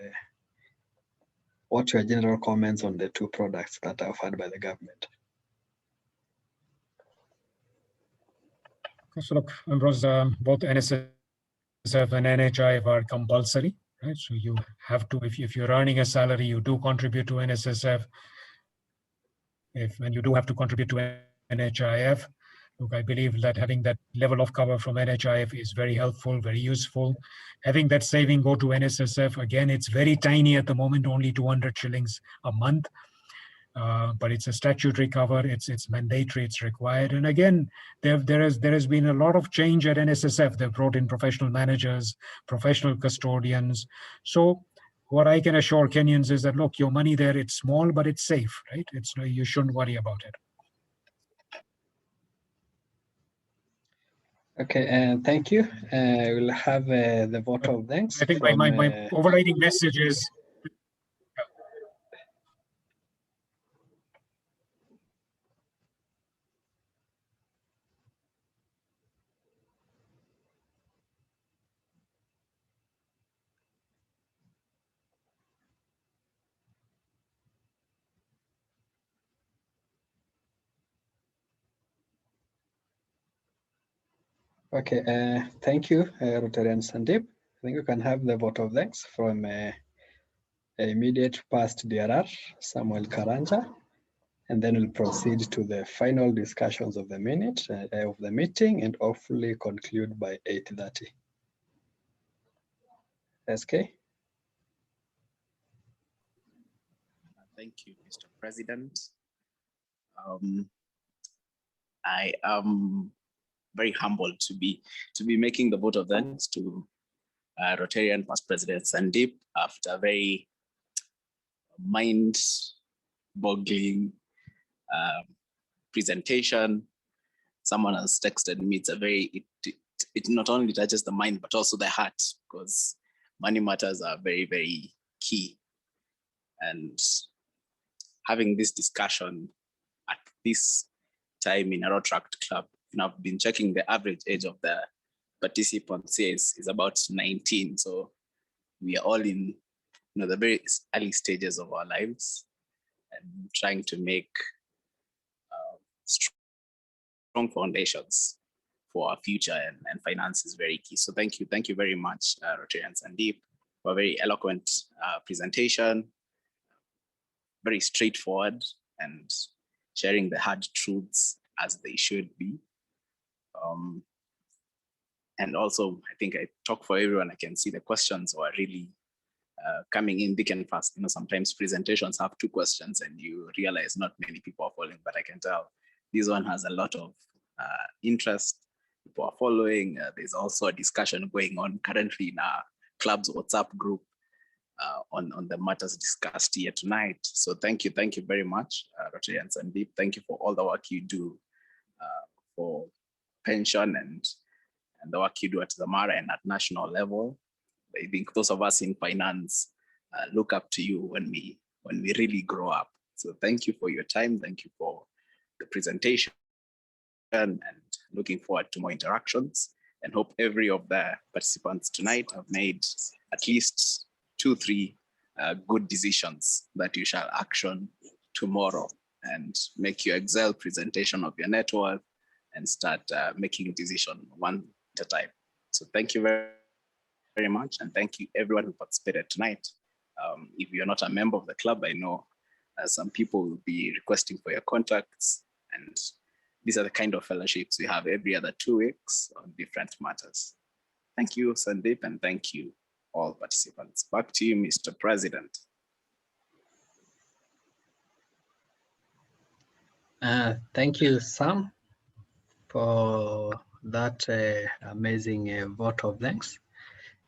what's your general comments on the two products that are offered by the government? So look, Ambrose, both NSSF and NHIF are compulsory, right? So you have to, if you're earning a salary, you do contribute to NSSF. And you do have to contribute to NHIF. Look, I believe that having that level of cover from NHIF is very helpful, very useful. Having that saving go to NSSF, again, it's very tiny at the moment, only 200 shillings a month. But it's a statutory cover, it's mandatory, it's required. And again, there has been a lot of change at NSSF. They've brought in professional managers, professional custodians. So what I can assure Kenyans is that, look, your money there, it's small, but it's safe, right? You shouldn't worry about it. Okay, thank you. We'll have the vote of thanks. I think my overriding message is, Okay, thank you, Rotary and Sandeep. I think you can have the vote of thanks from immediate past DRR, Samuel Karanja, and then we'll proceed to the final discussions of the meeting and hopefully conclude by 8:30. SK. Thank you, Mr. President. I am very humbled to be making the vote of thanks to Rotarian past President Sandeep after a very mind-boggling presentation. Someone has texted me, it not only touches the mind, but also the heart, because money matters are very, very key. And having this discussion at this time in a Rotary Club, I've been checking the average age of the participants here is about 19. So we are all in the very early stages of our lives and trying to make strong foundations for our future, and finance is very key. So thank you very much, Rotary and Sandeep, for a very eloquent presentation, very straightforward and sharing the hard truths as they should be. And also, I think I talk for everyone. I can see the questions were really coming in thick and fast. Sometimes presentations have 2 questions and you realize not many people are following, but I can tell this one has a lot of interest. People are following. There's also a discussion going on currently in our club's WhatsApp group. on the matters discussed here tonight. So thank you very much, Rotary and Sandeep. Thank you for all the work you do for pension and the work you do at Zamara and at national level. I think those of us in finance look up to you when we really grow up. So thank you for your time. Thank you for the presentation, and looking forward to more interactions, and hope every of the participants tonight have made at least 2-3 good decisions that you shall action tomorrow and make your Excel presentation of your net worth and start making a decision one at a time. So thank you very much, and thank you everyone who participated tonight. If you're not a member of the club, I know some people will be requesting for your contacts, and these are the kind of fellowships we have every other 2 weeks on different matters. Thank you, Sandeep, and thank you all participants. Back to you, Mr. President. Thank you, Sam, for that amazing vote of thanks.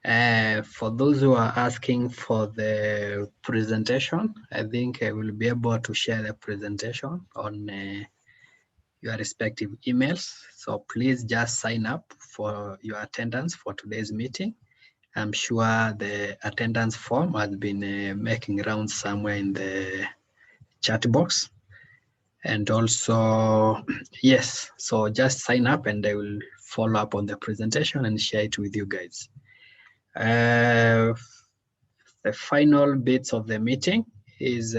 For those who are asking for the presentation, I think I will be able to share the presentation on your respective emails. So please just sign up for your attendance for today's meeting. I'm sure the attendance form has been making rounds somewhere in the chat box. And also, yes, so just sign up and I will follow up on the presentation and share it with you guys. The final bits of the meeting is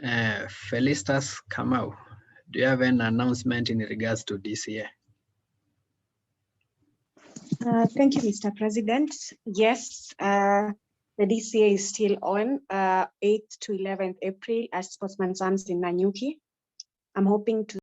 Felicitas Kamau. Do you have an announcement in regards to DCA? Thank you, Mr. President. Yes, the DCA is still on 8th to 11th April at Sportsman's Arms in Nanyuki. I'm hoping to